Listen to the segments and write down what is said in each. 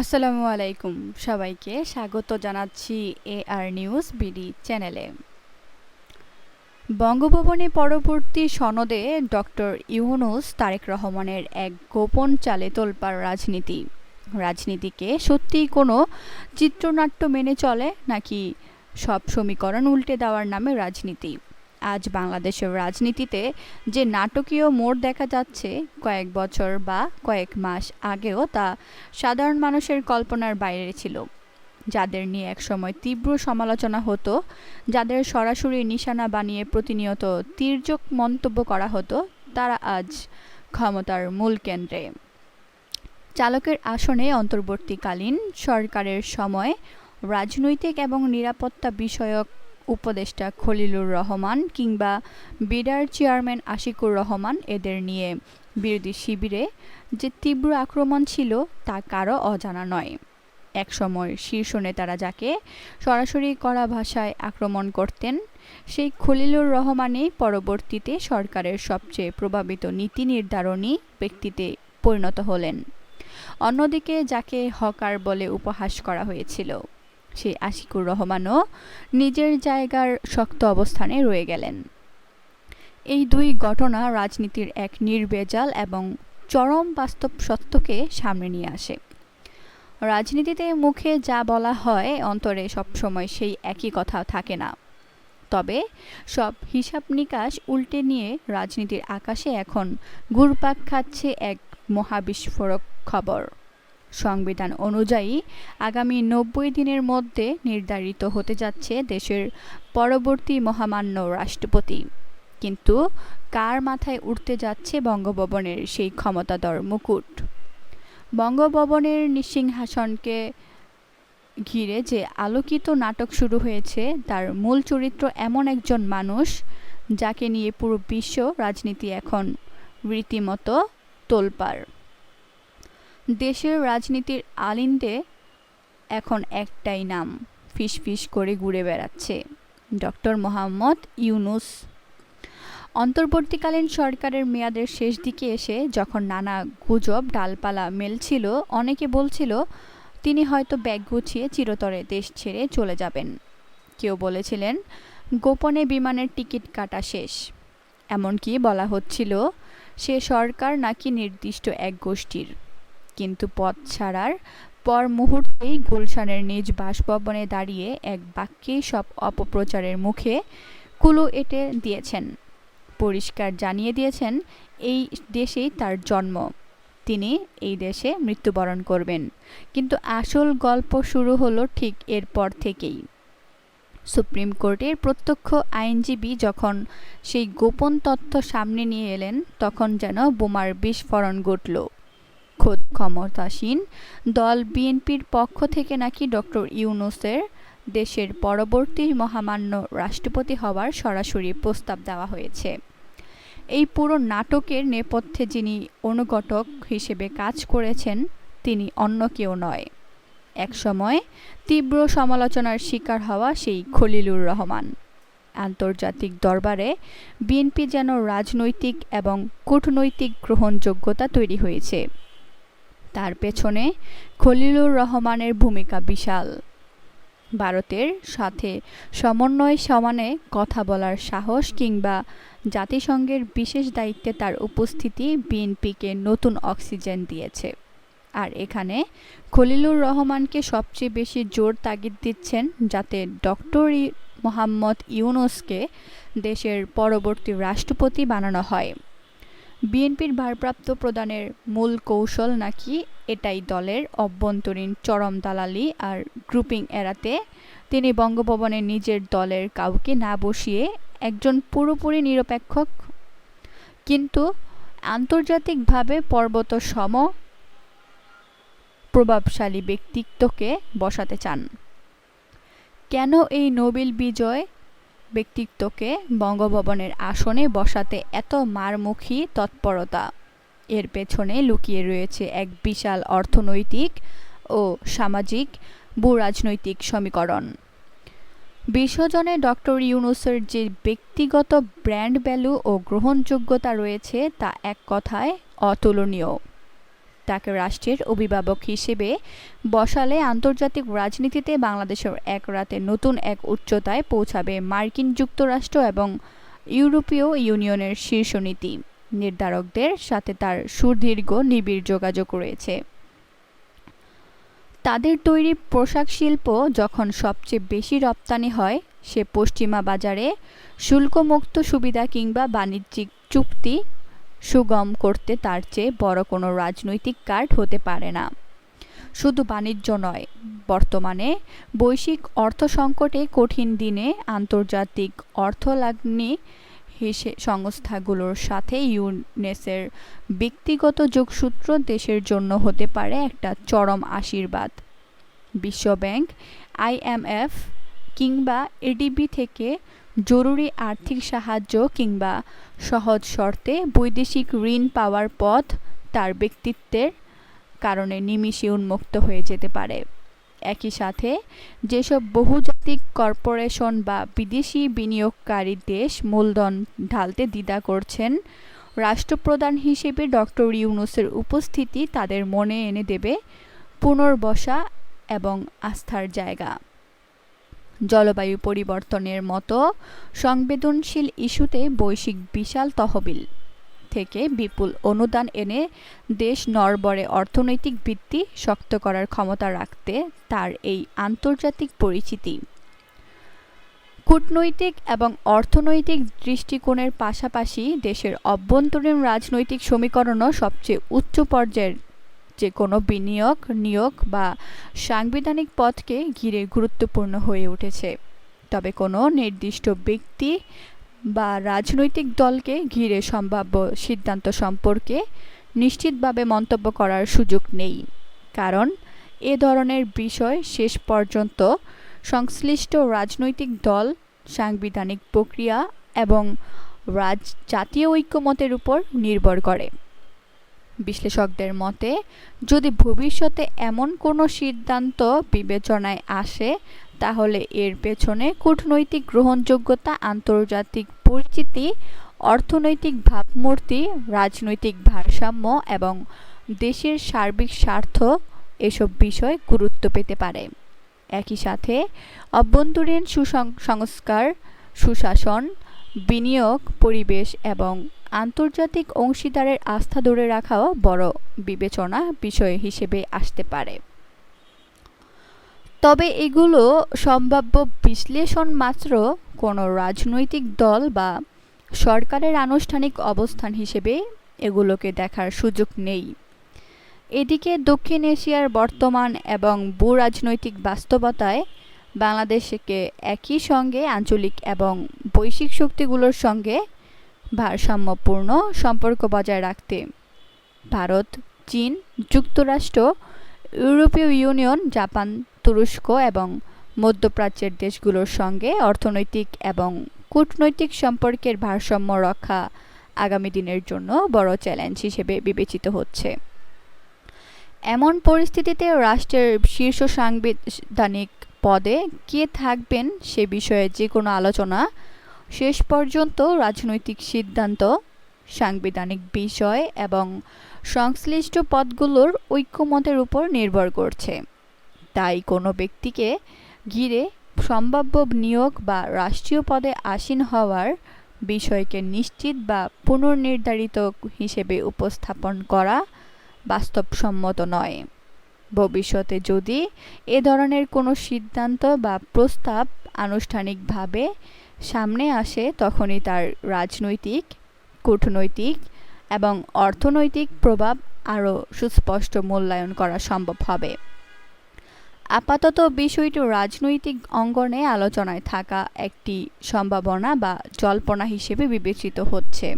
আসসালামু আলাইকুম, সবাইকে স্বাগত জানাচ্ছি এআর নিউজ বিডি চ্যানেলে। বঙ্গভবনে পরবর্তী সনদে ডক্টর ইউনূস তারেক রহমানের এক গোপন চালে তোলপাড় রাজনীতিকে সত্যিই কোনো চিত্রনাট্য মেনে চলে নাকি সব সমীকরণ উল্টে দেওয়ার নামে রাজনীতি? আজ বাংলাদেশের রাজনীতিতে যে নাটকীয় মোড় দেখা যাচ্ছে, কয়েক বছর বা কয়েক মাস আগেও তা সাধারণ মানুষের কল্পনার বাইরে ছিল। যাদের নিয়ে একসময় তীব্র সমালোচনা হতো, যাদের সরাসরি নিশানা বানিয়ে প্রতিনিয়ত তির্যক মন্তব্য করা হতো, তারা আজ ক্ষমতার মূল কেন্দ্রে। চালকের আসনে অন্তর্বর্তীকালীন সরকারের সময় রাজনৈতিক এবং নিরাপত্তা বিষয়ক উপদেষ্টা খলিলুর রহমান কিংবা বিডার চেয়ারম্যান আশিকুর রহমান, এদের নিয়ে বিরোধী শিবিরে যে তীব্র আক্রমণ ছিল তা কারও অজানা নয়। একসময় শীর্ষ নেতারা যাকে সরাসরি কড়া ভাষায় আক্রমণ করতেন, সেই খলিলুর রহমানই পরবর্তীতে সরকারের সবচেয়ে প্রভাবিত নীতি নির্ধারণী ব্যক্তিতে পরিণত হলেন। অন্যদিকে যাকে হকার বলে উপহাস করা হয়েছিল, সেই আশিকুর রহমানও নিজের জায়গার শক্ত অবস্থানে রয়ে গেলেন। এই দুই ঘটনা রাজনীতির এক নির্ভেজাল এবং চরম বাস্তব সত্যকে সামনে নিয়ে আসে। রাজনীতিতে মুখে যা বলা হয়, অন্তরে সবসময় সেই একই কথা থাকে না। তবে সব হিসাব নিকাশ উল্টে নিয়ে রাজনীতির আকাশে এখন ঘুরপাক খাচ্ছে এক মহাবিস্ফোরক খবর। সংবিধান অনুযায়ী আগামী ৯০ দিনের মধ্যে নির্ধারিত হতে যাচ্ছে দেশের পরবর্তী মহামান্য রাষ্ট্রপতি। কিন্তু কার মাথায় উঠতে যাচ্ছে বঙ্গভবনের সেই ক্ষমতাধর মুকুট? বঙ্গভবনের সিংহাসনকে ঘিরে যে আলোকিত নাটক শুরু হয়েছে, তার মূল চরিত্র এমন একজন মানুষ যাকে নিয়ে পুরো বিশ্ব রাজনীতি এখন রীতিমতো তোলপাড়। দেশের রাজনীতির আলিন্দে এখন একটাই নাম ফিসফিস করে ঘুরে বেড়াচ্ছে, ডক্টর মোহাম্মদ ইউনূস। অন্তর্বর্তীকালীন সরকারের মেয়াদের শেষ দিকে এসে যখন নানা গুজব ডালপালা মেলছিল, অনেকে বলছিল তিনি হয়তো ব্যাগ গুছিয়ে চিরতরে দেশ ছেড়ে চলে যাবেন। কেউ বলেছিলেন গোপনে বিমানের টিকিট কাটা শেষ। এমনকি বলা হচ্ছিল সে সরকার নাকি নির্দিষ্ট এক গোষ্ঠীর। কিন্তু পদ ছাড়ার পর মুহূর্তেই গুলশানের নিজ বাসভবনে দাঁড়িয়ে এক বাক্যেই সব অপপ্রচারের মুখে কুলো এঁটে দিয়েছেন। পরিষ্কার জানিয়ে দিয়েছেন এই দেশেই তার জন্ম, তিনি এই দেশে মৃত্যুবরণ করবেন। কিন্তু আসল গল্প শুরু হলো ঠিক এরপর থেকেই। সুপ্রিম কোর্টের প্রত্যক্ষ আইনজীবী যখন সেই গোপন তথ্য সামনে নিয়ে এলেন, তখন যেন বোমার বিস্ফোরণ ঘটল। খোদ ক্ষমতাসীন দল বিএনপির পক্ষ থেকে নাকি ডক্টর ইউনূসের দেশের পরবর্তী মহামান্য রাষ্ট্রপতি হওয়ার সরাসরি প্রস্তাব দেওয়া হয়েছে। এই পুরো নাটকের নেপথ্যে যিনি অনুঘটক হিসেবে কাজ করেছেন, তিনি অন্য কেউ নয়, একসময় তীব্র সমালোচনার শিকার হওয়া সেই খলিলুর রহমান। আন্তর্জাতিক দরবারে বিএনপি যেন রাজনৈতিক এবং কূটনৈতিক গ্রহণযোগ্যতা তৈরি হয়েছে। তার পেছনে খলিলুর রহমানের ভূমিকা বিশাল। ভারতের সাথে সমন্বয় সমানে কথা বলার সাহস কিংবা জাতিসংঘের বিশেষ দায়িত্বে তার উপস্থিতি বিএনপিকে নতুন অক্সিজেন দিয়েছে। আর এখানে খলিলুর রহমানকে সবচেয়ে বেশি জোর তাগিদ দিচ্ছেন যাতে ডক্টর মোহাম্মদ ইউনূসকে দেশের পরবর্তী রাষ্ট্রপতি বানানো হয়। বিএনপির ভারপ্রাপ্ত প্রধানের মূল কৌশল নাকি এটাই, দলের অভ্যন্তরীণ চরম দালালি আর গ্রুপিং এড়াতে তিনি বঙ্গভবনে নিজের দলের কাউকে না বসিয়ে একজন পুরোপুরি নিরপেক্ষ কিন্তু আন্তর্জাতিকভাবে পর্বত সম প্রভাবশালী ব্যক্তিত্বকে বসাতে চান। কেন এই নোবেল বিজয় ব্যক্তিত্বকে বঙ্গভবনের আসনে বসাতে এত মারমুখী তৎপরতা? এর পেছনে লুকিয়ে রয়েছে এক বিশাল অর্থনৈতিক ও সামাজিক ভূরাজনৈতিক সমীকরণ। বিশ্বজনে ডক্টর ইউনূসের যে ব্যক্তিগত ব্র্যান্ড ভ্যালু ও গ্রহণযোগ্যতা রয়েছে, তা এক কথায় অতুলনীয়। তাকে রাষ্ট্রের অভিভাবক হিসেবে বসালে আন্তর্জাতিক রাজনীতিতে বাংলাদেশের এক রাতে নতুন এক উচ্চতায় পৌঁছাবে মার্কিন যুক্তরাষ্ট্র এবং ইউরোপীয় ইউনিয়নের শীর্ষ নীতি নির্ধারকদের সাথে তার সুদীর্ঘ নিবিড় যোগাযোগ রয়েছে। তাদের তৈরি পোশাক শিল্প যখন সবচেয়ে বেশি রপ্তানি হয়, সে পশ্চিমা বাজারে শুল্কমুক্ত সুবিধা কিংবা বাণিজ্যিক চুক্তি সুগম করতে তার চেয়ে বড় কোনো রাজনৈতিক কার্ড হতে পারে না। শুধু বাণিজ্য নয়, বর্তমানে বৈশ্বিক অর্থ সংকটে কঠিন দিনে আন্তর্জাতিক অর্থলগ্নি সংস্থাগুলোর সাথে ইউএসের ব্যক্তিগত যোগসূত্র দেশের জন্য হতে পারে একটা চরম আশীর্বাদ। বিশ্বব্যাংক, আইএমএফ কিংবা এডিবি থেকে জরুরি আর্থিক সাহায্য কিংবা সহজ শর্তে বৈদেশিক ঋণ পাওয়ার পথ তার ব্যক্তিত্বের কারণে নিমিষে উন্মুক্ত হয়ে যেতে পারে। একই সাথে যেসব বহুজাতিক কর্পোরেশন বা বিদেশি বিনিয়োগকারী দেশ মূলধন ঢালতে দ্বিধা করছেন, রাষ্ট্রপ্রধান হিসেবে ডক্টর ইউনূসের উপস্থিতি তাদের মনে এনে দেবে পুনর্বসা এবং আস্থার জায়গা। জলবায়ু পরিবর্তনের মতো সংবেদনশীল ইস্যুতে বৈশ্বিক বিশাল তহবিল থেকে বিপুল অনুদান এনে দেশ নড়বড়ে অর্থনৈতিক ভিত্তি শক্ত করার ক্ষমতা রাখতে তার এই আন্তর্জাতিক পরিচিতি। কূটনৈতিক এবং অর্থনৈতিক দৃষ্টিকোণের পাশাপাশি দেশের অভ্যন্তরীণ রাজনৈতিক সমীকরণও সবচেয়ে উচ্চ পর্যায়ের যে কোনো বিনিয়োগ, নিয়োগ বা সাংবিধানিক পথকে ঘিরে গুরুত্বপূর্ণ হয়ে উঠেছে। তবে কোনো নির্দিষ্ট ব্যক্তি বা রাজনৈতিক দলকে ঘিরে সম্ভাব্য সিদ্ধান্ত সম্পর্কে নিশ্চিতভাবে মন্তব্য করার সুযোগ নেই, কারণ এ ধরনের বিষয় শেষ পর্যন্ত সংশ্লিষ্ট রাজনৈতিক দল, সাংবিধানিক প্রক্রিয়া এবং জাতীয় ঐক্যমতের উপর নির্ভর করে। বিশ্লেষকদের মতে, যদি ভবিষ্যতে এমন কোনো সিদ্ধান্ত বিবেচনায় আসে, তাহলে এর পেছনে কূটনৈতিক গ্রহণযোগ্যতা, আন্তর্জাতিক পরিচিতি, অর্থনৈতিক ভাবমূর্তি, রাজনৈতিক ভারসাম্য এবং দেশের সার্বিক স্বার্থ এসব বিষয় গুরুত্ব পেতে পারে। একই সাথে অভ্যন্তরীণ সংস্কার, সুশাসন, বিনিয়োগ, পরিবেশ এবং আন্তর্জাতিক অংশীদারের আস্থা ধরে রাখাও বড় বিবেচনা বিষয় হিসেবে আসতে পারে। তবে এগুলো সম্ভাব্য বিশ্লেষণ মাত্র, কোনো রাজনৈতিক দল বা সরকারের আনুষ্ঠানিক অবস্থান হিসেবে এগুলোকে দেখার সুযোগ নেই। এদিকে দক্ষিণ এশিয়ার বর্তমান এবং ভূরাজনৈতিক বাস্তবতায় বাংলাদেশকে একই সঙ্গে আঞ্চলিক এবং বৈশ্বিক শক্তিগুলোর সঙ্গে ভারসাম্যপূর্ণ সম্পর্ক বজায় রাখতে ভারত, চীন, যুক্তরাষ্ট্র, ইউরোপীয় ইউনিয়ন, জাপান, তুরস্ক এবং মধ্যপ্রাচ্যের দেশগুলোর সঙ্গে অর্থনৈতিক এবং কূটনৈতিক সম্পর্কের ভারসাম্য রক্ষা আগামী দিনের জন্য বড় চ্যালেঞ্জ হিসেবে বিবেচিত হচ্ছে। এমন পরিস্থিতিতে রাষ্ট্রের শীর্ষ সাংবিধানিক পদে কে থাকবেন সে বিষয়ে যে কোনো আলোচনা শেষ পর্যন্ত রাজনৈতিক সিদ্ধান্ত, সাংবিধানিক বিষয় এবং সংশ্লিষ্ট পদগুলোর ঐক্যমতের উপর নির্ভর করছে। তাই কোনো ব্যক্তিকে ঘিরে সম্ভাব্য নিয়োগ বা রাষ্ট্রীয় পদে আসীন হওয়ার বিষয়কে নিশ্চিত বা পুনর্নির্ধারিত হিসেবে উপস্থাপন করা বাস্তবসম্মত নয়। ভবিষ্যতে যদি এ ধরনের কোনো সিদ্ধান্ত বা প্রস্তাব আনুষ্ঠানিকভাবে সামনে আসে, তখনই তার রাজনৈতিক, কূটনৈতিক এবং অর্থনৈতিক প্রভাব আরও সুস্পষ্ট মূল্যায়ন করা সম্ভব হবে। আপাতত বিষয়টি রাজনৈতিক অঙ্গনে আলোচনায় থাকা একটি সম্ভাবনা বা জল্পনা হিসেবে বিবেচিত হচ্ছে,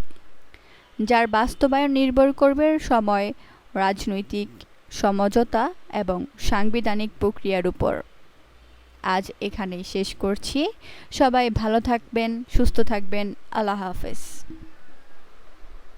যার বাস্তবায়ন নির্ভর করবে সময়, রাজনৈতিক সমঝোতা এবং সাংবিধানিক প্রক্রিয়ার উপর। আজ এখানেই শেষ করছি। সবাই ভালো থাকবেন, সুস্থ থাকবেন। আল্লাহ হাফেজ।